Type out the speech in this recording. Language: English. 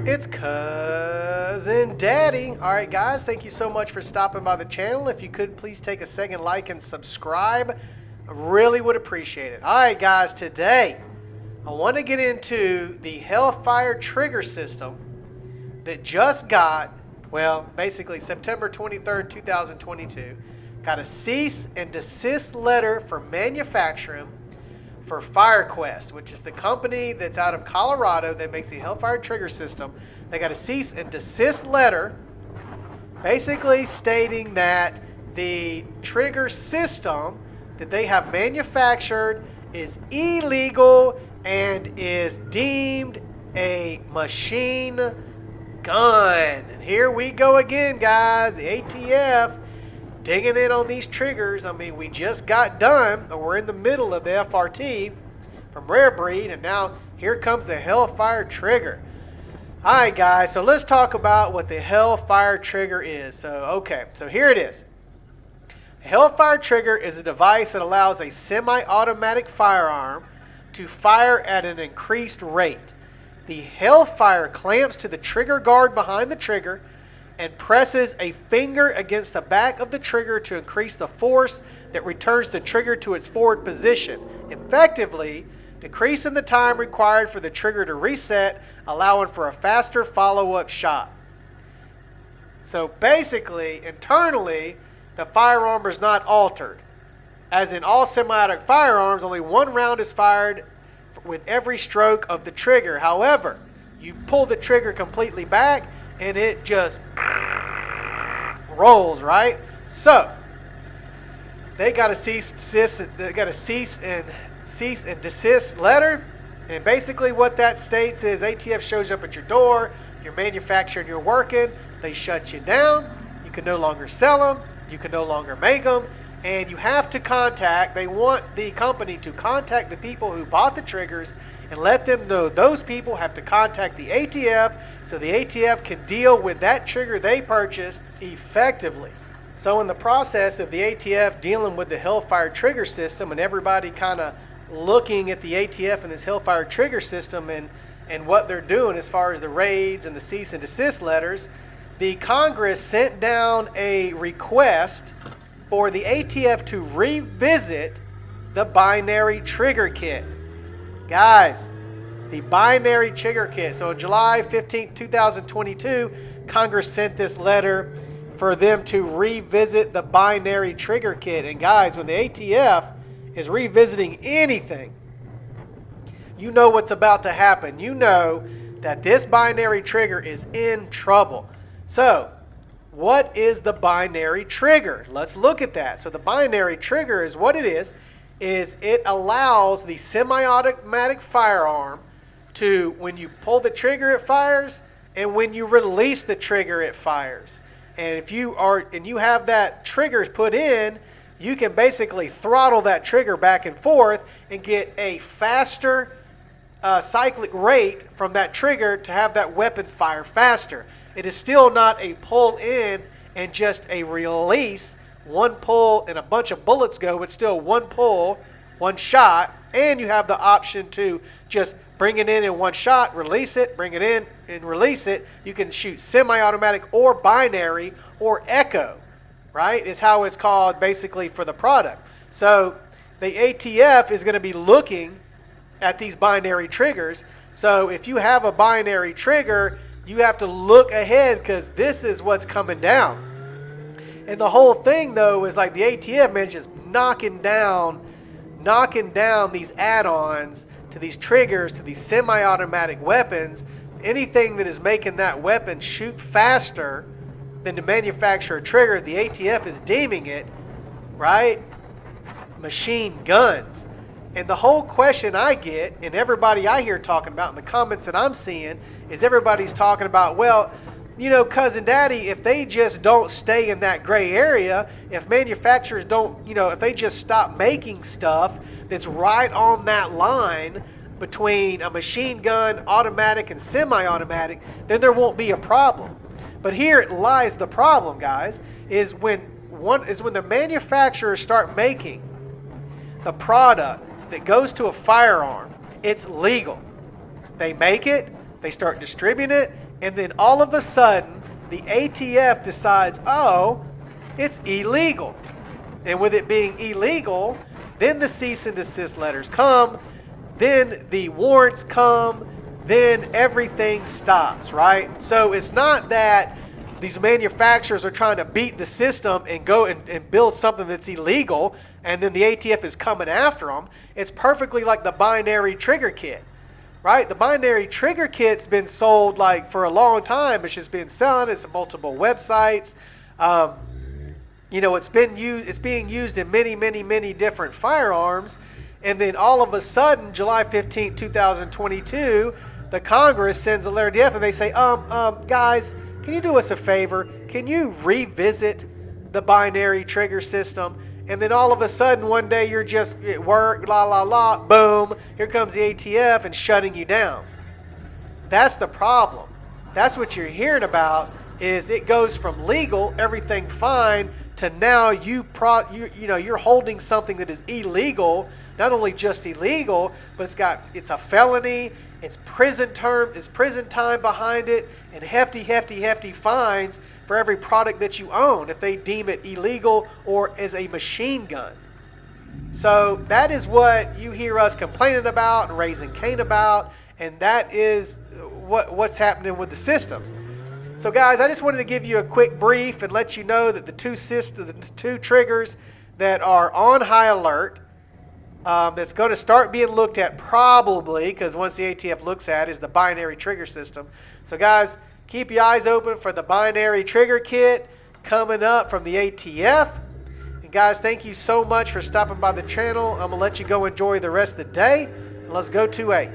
It's Cousin Daddy. All right, guys, thank you so much for stopping by the channel. If you could, please take a second, like, and subscribe. I really would appreciate it. All right, guys, today I want to get into the Hellfire trigger system that just got, well, basically September 23rd, 2022, got a cease and desist letter for manufacturing for FireQuest, which is the company that's out of Colorado that makes the Hellfire trigger system. They got a cease and desist letter basically stating that the trigger system that they have manufactured is illegal and is deemed a machine gun. And here we go again, guys. The ATF digging in on these triggers. I mean, we just got done, or we're in the middle of the FRT from Rare Breed, and now here comes the Hellfire trigger. All right, guys, so let's talk about what the Hellfire trigger is. So here it is. A Hellfire trigger is a device that allows a semi-automatic firearm to fire at an increased rate. The Hellfire clamps to the trigger guard behind the trigger and presses a finger against the back of the trigger to increase the force that returns the trigger to its forward position, effectively decreasing the time required for the trigger to reset, allowing for a faster follow-up shot. So basically, internally, the firearm is not altered. As in all semi-automatic firearms, only one round is fired with every stroke of the trigger. However, you pull the trigger completely back and it just rolls, right? So they got a cease and desist letter, and basically what that states is ATF shows up at your door, you're manufacturing, you're working, they shut you down, you can no longer sell them, you can no longer make them, and you have to they want the company to contact the people who bought the triggers and let them know those people have to contact the ATF so the ATF can deal with that trigger they purchased effectively. So in the process of the ATF dealing with the Hellfire trigger system and everybody kind of looking at the ATF and this Hellfire trigger system and what they're doing as far as the raids and the cease and desist letters, the Congress sent down a request for the ATF to revisit the binary trigger kit. Guys, the binary trigger kit. So on July 15th, 2022, Congress sent this letter for them to revisit the binary trigger kit. And guys, when the ATF is revisiting anything, you know what's about to happen. You know that this binary trigger is in trouble. So what is the binary trigger? Let's look at that. So the binary trigger is what it is it allows the semi-automatic firearm to, when you pull the trigger, it fires, and when you release the trigger, it fires. And if you have that triggers put in, you can basically throttle that trigger back and forth and get a faster cyclic rate from that trigger to have that weapon fire faster. It is still not a pull in and just a release. One pull and a bunch of bullets go, but still one pull, one shot, and you have the option to just bring it in one shot, release it, bring it in and release it. You can shoot semi-automatic or binary or echo, right, is how it's called basically for the product. So the ATF is going to be looking at these binary triggers. So if you have a binary trigger, you have to look ahead because this is what's coming down. And the whole thing, though, is like the ATF, man, just knocking down these add-ons to these triggers, to these semi-automatic weapons. Anything that is making that weapon shoot faster than to manufacture a trigger, the ATF is deeming it, right, machine guns. And the whole question I get, and everybody I hear talking about in the comments that I'm seeing, is everybody's talking about, well, you know, Cousin Daddy, if they just don't stay in that gray area, if manufacturers don't, if they just stop making stuff that's right on that line between a machine gun, automatic, and semi-automatic, then there won't be a problem. But here lies the problem, guys, is when the manufacturers start making the product that goes to a firearm, it's legal. They make it, they start distributing it, And then all of a sudden, the ATF decides, oh, it's illegal. And with it being illegal, then the cease and desist letters come, then the warrants come, then everything stops, right? So it's not that these manufacturers are trying to beat the system and go and build something that's illegal, and then the ATF is coming after them. It's perfectly like the binary trigger kit, right? The binary trigger kit's been sold like for a long time. It's just been selling. It's on multiple websites. It's being used in many, many, many different firearms. And then all of a sudden, July 15, 2022, the Congress sends a letter to the DF and they say, guys, can you do us a favor? Can you revisit the binary trigger system? And then all of a sudden, one day you're just at work, boom, here comes the ATF and shutting you down. That's the problem. That's what you're hearing about, is it goes from legal, everything fine, to now you're holding something that is illegal, not only just illegal, but it's a felony, it's prison time behind it, and hefty fines for every product that you own if they deem it illegal or as a machine gun. So that is what you hear us complaining about and raising Cain about, and that is what's happening with the systems. So guys, I just wanted to give you a quick brief and let you know that the two triggers that are on high alert, that's going to start being looked at probably, because once the ATF looks at it, is the binary trigger system. So guys, keep your eyes open for the binary trigger kit coming up from the ATF. And guys, thank you so much for stopping by the channel. I'm going to let you go enjoy the rest of the day. And let's go to a